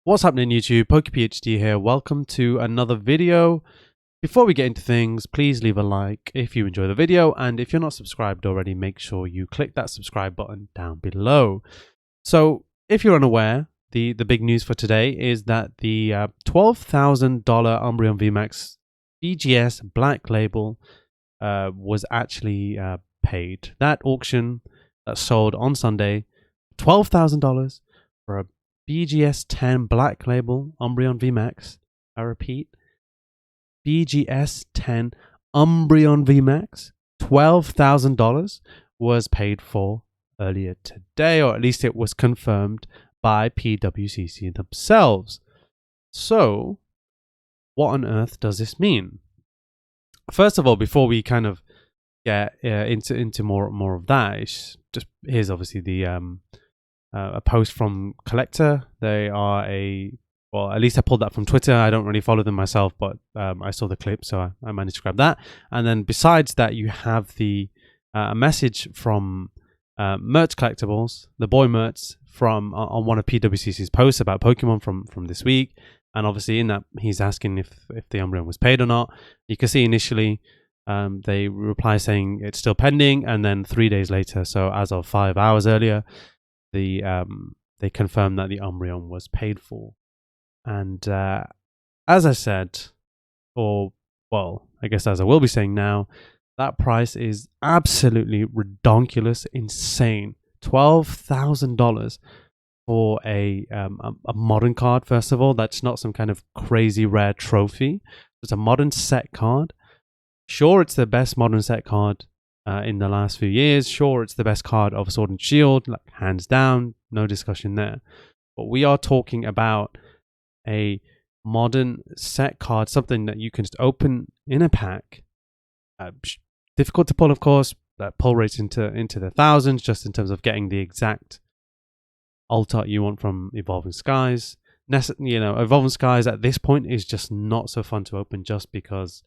What's happening YouTube? PWCC here. Welcome to another video. Before we get into things, please leave a like if you enjoy the video, and if you're not subscribed already, make sure you click that subscribe button down below. So if you're unaware, the big news for today is that the $12,000 Umbreon VMAX BGS Black Label was actually paid. That auction that sold on Sunday, $12,000 for a BGS 10 Black Label Umbreon VMAX. I repeat, BGS 10 Umbreon VMAX, $12,000 was paid for earlier today, or at least it was confirmed by PWCC themselves. So, what on earth does this mean? First of all, before we kind of get into more of that, it's just here's obviously the a post from Collector. They are well, at least I pulled that from Twitter. I don't really follow them myself, but I saw the clip, so I managed to grab that. And then besides that, you have the a message from Merch Collectibles, the boy Merch, from on one of PWCC's posts about Pokemon from this week. And obviously in that, he's asking if the Umbreon was paid or not. You can see initially they reply saying it's still pending, and then 3 days later, so as of 5 hours earlier, they confirmed that the Umbreon was paid for. And as I said, or well, I guess as I will be saying now, that price is absolutely redonkulous, insane. $12,000 for a modern card. First of all, that's not some kind of crazy rare trophy. It's a modern set card. Sure, it's the best modern set card in the last few years. Sure, it's the best card of Sword and Shield, like hands down, no discussion there. But we are talking about a modern set card, something that you can just open in a pack. Difficult to pull, of course. That pull rates into the thousands, just in terms of getting the exact alt art you want from Evolving Skies. You know, Evolving Skies at this point is just not so fun to open, just because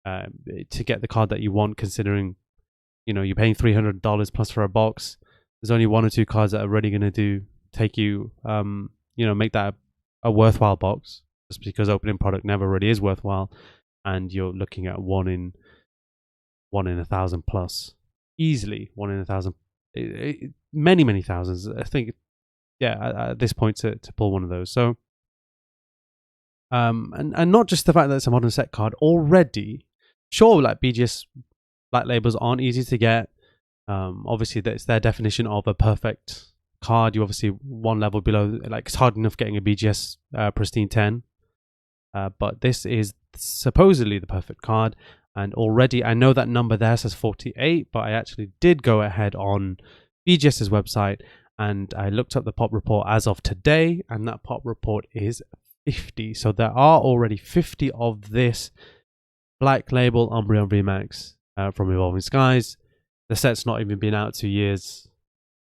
to get the card that you want, considering, you know, you're paying $300 plus for a box. There's only one or two cards that are really going to take you, you know, make that a worthwhile box, just because opening product never really is worthwhile, and you're looking at one in 1,000 plus, easily 1 in 1,000, many thousands. I think, yeah, at this point to pull one of those. So, and not just the fact that it's a modern set card already. Sure, like BGS Black Labels aren't easy to get. Obviously, that's their definition of a perfect card. You obviously one level below, like it's hard enough getting a BGS Pristine 10. But this is supposedly the perfect card. And already, I know that number there says 48, but I actually did go ahead on BGS's website and I looked up the pop report as of today, and that pop report is 50. So there are already 50 of this Black Label Umbreon VMAX from Evolving Skies. The set's not even been out 2 years,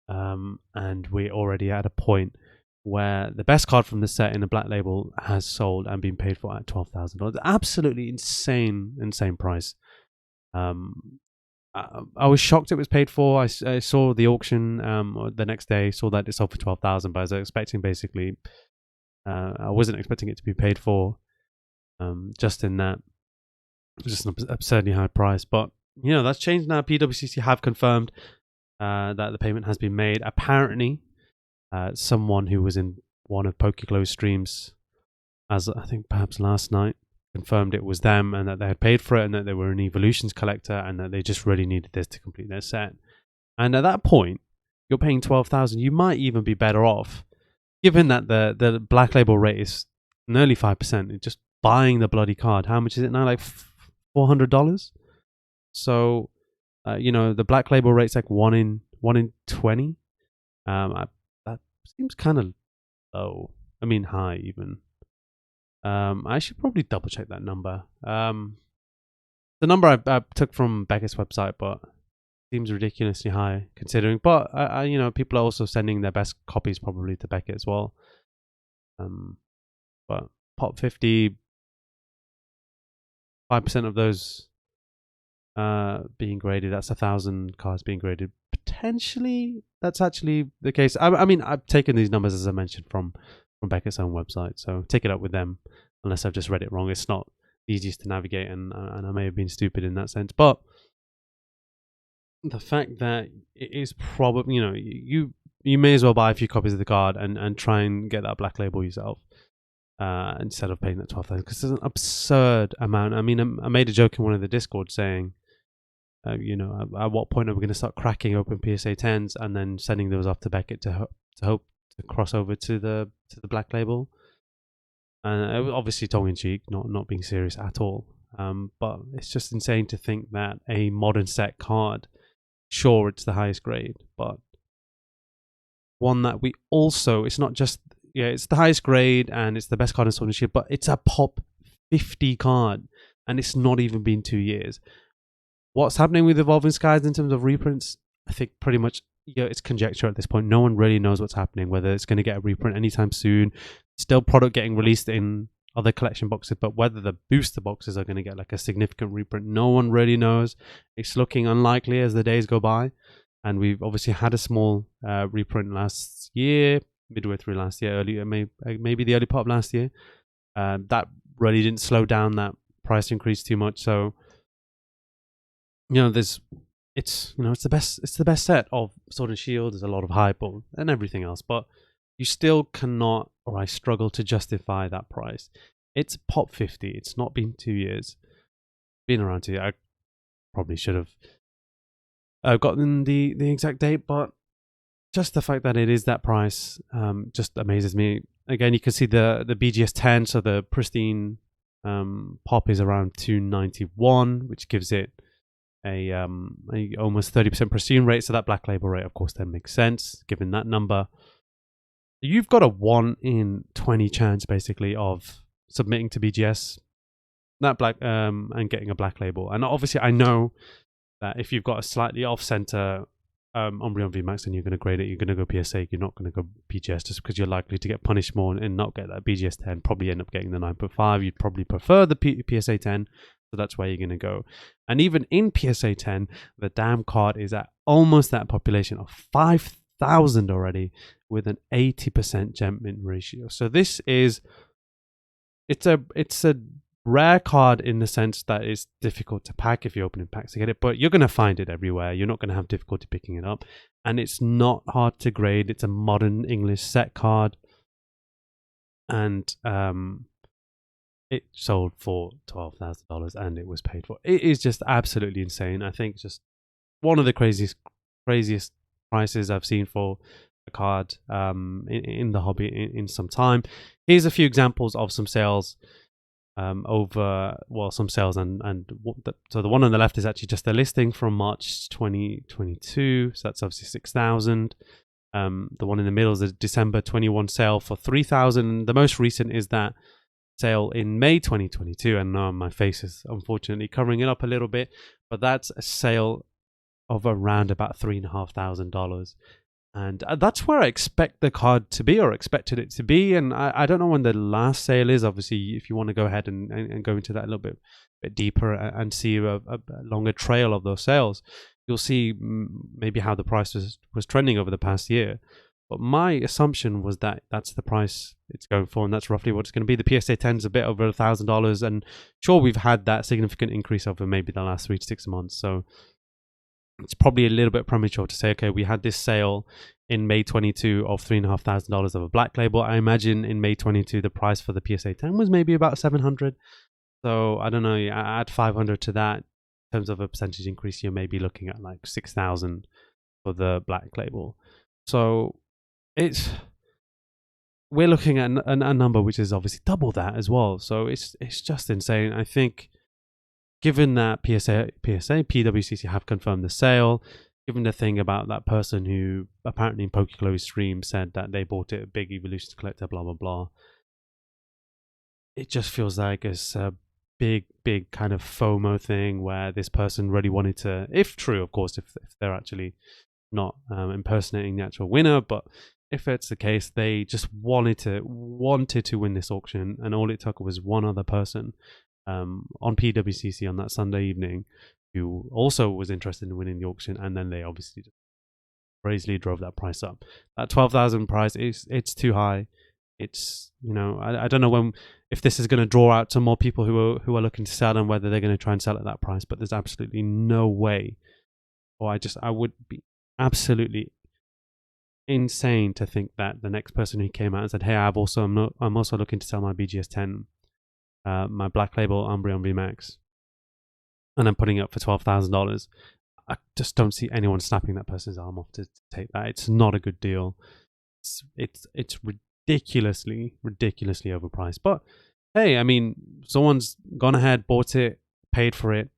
and we're already at a point where the best card from the set in the Black Label has sold and been paid for at $12,000. Absolutely insane price. I was shocked it was paid for. I saw the auction the next day, saw that it sold for $12,000, but I was expecting basically, I wasn't expecting it to be paid for just in that. Just an absurdly high price. But, you know, that's changed now. PWCC have confirmed that the payment has been made. Apparently, someone who was in one of PokeGlow's streams, as I think perhaps last night, confirmed it was them and that they had paid for it and that they were an Evolutions collector and that they just really needed this to complete their set. And at that point, you're paying $12,000. You might even be better off, given that the Black Label rate is nearly 5%. Just buying the bloody card. How much is it now? Like $400. So, you know, the Black Label rate's like 1 in 20. That seems kind of low. I mean, high even. I should probably double check that number. The number I took from Beckett's website, but seems ridiculously high considering. But you know, people are also sending their best copies probably to Beckett as well. But Pop 50, 5% of those being graded. That's 1,000 cards being graded. Potentially, that's actually the case. I mean, I've taken these numbers, as I mentioned, from from Beckett's own website. So take it up with them, unless I've just read it wrong. It's not the easiest to navigate, and I may have been stupid in that sense. But the fact that it is probably, you may as well buy a few copies of the card and try and get that black label yourself. Instead of paying that 12,000, because it's an absurd amount. I mean, I made a joke in one of the Discord saying, at what point are we going to start cracking open PSA 10s and then sending those off to Beckett to hope to cross over to the black label? And obviously tongue in cheek, not being serious at all. But it's just insane to think that a modern set card, sure, it's the highest grade, but one that we also, it's not just, it's the highest grade and it's the best card in Sword and Shield, but it's a pop 50 card and it's not even been 2 years. What's happening with Evolving Skies in terms of reprints? I think pretty much, it's conjecture at this point. No one really knows what's happening, whether it's going to get a reprint anytime soon. Still product getting released in other collection boxes, but whether the booster boxes are going to get like a significant reprint, no one really knows. It's looking unlikely as the days go by. And we've obviously had a small reprint last year, midway through last year, maybe the early part of last year. That really didn't slow down that price increase too much. So, it's the best set of Sword and Shield. There's a lot of hype and everything else, but you still cannot, or I struggle to justify that price. It's pop 50. It's not been 2 years. Been around 2 years. I probably should have gotten the exact date, but just the fact that it is that price just amazes me. Again, you can see the BGS 10, so the pristine pop is around 291, which gives it a almost 30% pristine rate. So that black label rate, of course, then makes sense given that number. You've got a 1 in 20 chance basically of submitting to BGS that black and getting a black label. And obviously, I know that if you've got a slightly off-center Umbreon VMAX and you're going to grade it, you're going to go PSA, you're not going to go BGS just because you're likely to get punished more and not get that BGS 10, probably end up getting the 9.5. You'd probably prefer the PSA 10, so that's where you're going to go. And even in PSA 10, the damn card is at almost that population of 5,000 already with an 80% gem mint ratio. So this is, it's a rare card in the sense that it's difficult to pack if you open in packs to get it, but you're going to find it everywhere. You're not going to have difficulty picking it up, and it's not hard to grade. It's a modern English set card, and it sold for $12,000 and it was paid for. It is just absolutely insane. I think just one of the craziest prices I've seen for a card in the hobby in some time. Here's a few examples of some sales some sales so the one on the left is actually just a listing from March 2022, so that's obviously 6,000. The one in the middle is a December 21 sale for 3,000. The most recent is that sale in May 2022, and now my face is unfortunately covering it up a little bit, but that's a sale of around about $3,500. And that's where I expect the card to be, or expected it to be. And I don't know when the last sale is. Obviously, if you want to go ahead and go into that a little bit deeper and see a longer trail of those sales, you'll see maybe how the price was trending over the past year. But my assumption was that that's the price it's going for, and that's roughly what it's going to be. The PSA 10 is a bit over $1,000, and sure, we've had that significant increase over maybe the last 3 to 6 months. So it's probably a little bit premature to say, okay, we had this sale in May 22 of $3,500 of a black label. I imagine in May 22, the price for the PSA 10 was maybe about 700. So I don't know, add 500 to that in terms of a percentage increase, you're maybe looking at like 6,000 for the black label. So we're looking at a number which is obviously double that as well. So it's just insane. I think, given that PWCC have confirmed the sale, given the thing about that person who apparently in PokeClow's stream said that they bought it, a big Evolutions collector, blah, blah, blah, it just feels like it's a big kind of FOMO thing where this person really wanted to, if true, of course, if they're actually not impersonating the actual winner, but if it's the case, they just wanted to win this auction, and all it took was one other person on PWCC on that Sunday evening who also was interested in winning the auction, and then they obviously just crazily drove that price up. That 12,000 price it's too high. it's, you know, I don't know if this is going to draw out to more people who are looking to sell and whether they're going to try and sell at that price. But there's absolutely no way, or I would be absolutely insane to think that the next person who came out and said, "Hey, I'm also looking to sell my BGS 10, my Black Label Umbreon VMAX, and I'm putting it up for $12,000." I just don't see anyone snapping that person's arm off to take that. It's not a good deal. It's ridiculously overpriced. But hey, I mean, someone's gone ahead, bought it, paid for it.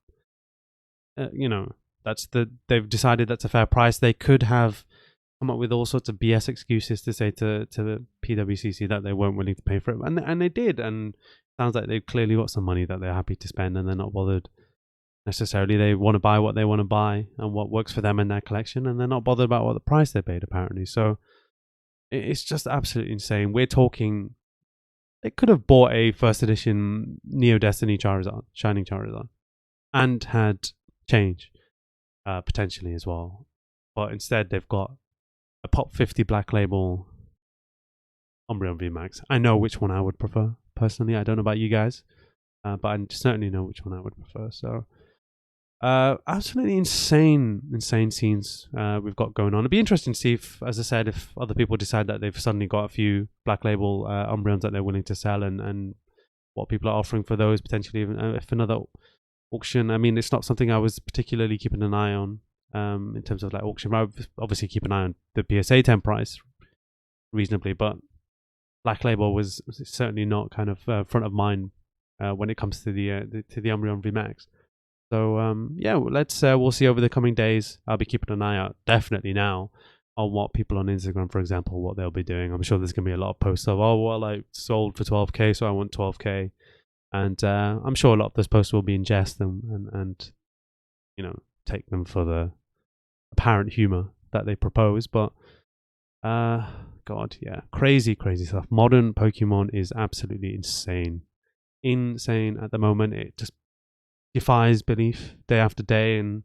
You know, they've decided that's a fair price. They could have come up with all sorts of BS excuses to say to the PWCC that they weren't willing to pay for it, and they did. And it sounds like they've clearly got some money that they're happy to spend, and they're not bothered necessarily. They want to buy what they want to buy and what works for them in their collection, and they're not bothered about what the price they paid, apparently. So it's just absolutely insane. We're talking, they could have bought a first edition Neo Destiny Charizard, Shining Charizard, and had change potentially as well, but instead they've got a Pop 50 Black Label Umbreon VMAX. I know which one I would prefer personally. I don't know about you guys, but I certainly know which one I would prefer. So absolutely insane scenes we've got going on. It'd be interesting to see if, as I said, if other people decide that they've suddenly got a few Black Label Umbreons that they're willing to sell, and what people are offering for those potentially. Even if another auction, I mean, it's not something I was particularly keeping an eye on in terms of like auction. I obviously keep an eye on the PSA 10 price reasonably, but Black Label was certainly not kind of front of mind when it comes to the Umbreon VMAX. So yeah, we'll see over the coming days. I'll be keeping an eye out definitely now on what people on Instagram, for example, what they'll be doing. I'm sure there's gonna be a lot of posts of, oh well, I sold for 12k, so I want 12k, and I'm sure a lot of those posts will be in jest and you know, take them for the apparent humor that they propose. But God, yeah, crazy stuff. Modern Pokemon is absolutely insane at the moment. It just defies belief day after day, and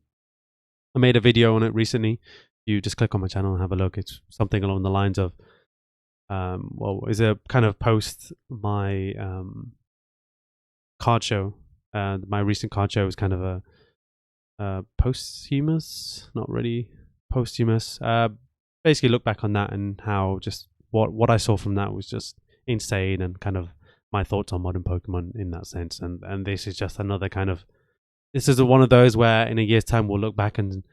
I made a video on it recently. You just click on my channel and have a look. It's something along the lines of well, is a kind of post my card show. My recent card show was kind of a posthumous, not really posthumous. Basically look back on that and how just what I saw from that was just insane, and kind of my thoughts on modern Pokemon in that sense. And this is just another kind of, this is one of those where in a year's time we'll look back and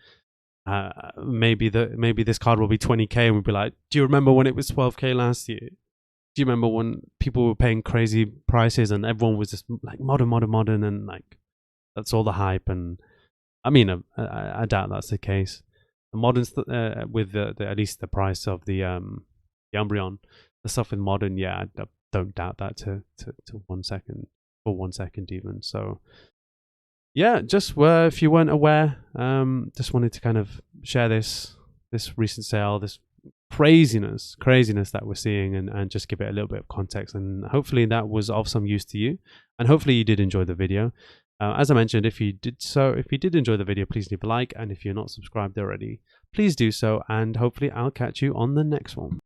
maybe this card will be 20k and we'll be like, do you remember when it was 12k last year? Do you remember when people were paying crazy prices and everyone was just like modern, and like that's all the hype? And I mean, I doubt that's the case. The moderns with the at least the price of the Umbreon, the stuff with modern, yeah, I don't doubt that to 1 second, for 1 second even. So yeah, just if you weren't aware, just wanted to kind of share this recent sale, this craziness that we're seeing, and just give it a little bit of context, and hopefully that was of some use to you, and hopefully you did enjoy the video. As I mentioned, if you did enjoy the video, please leave a like, and if you're not subscribed already, please do so, and hopefully I'll catch you on the next one.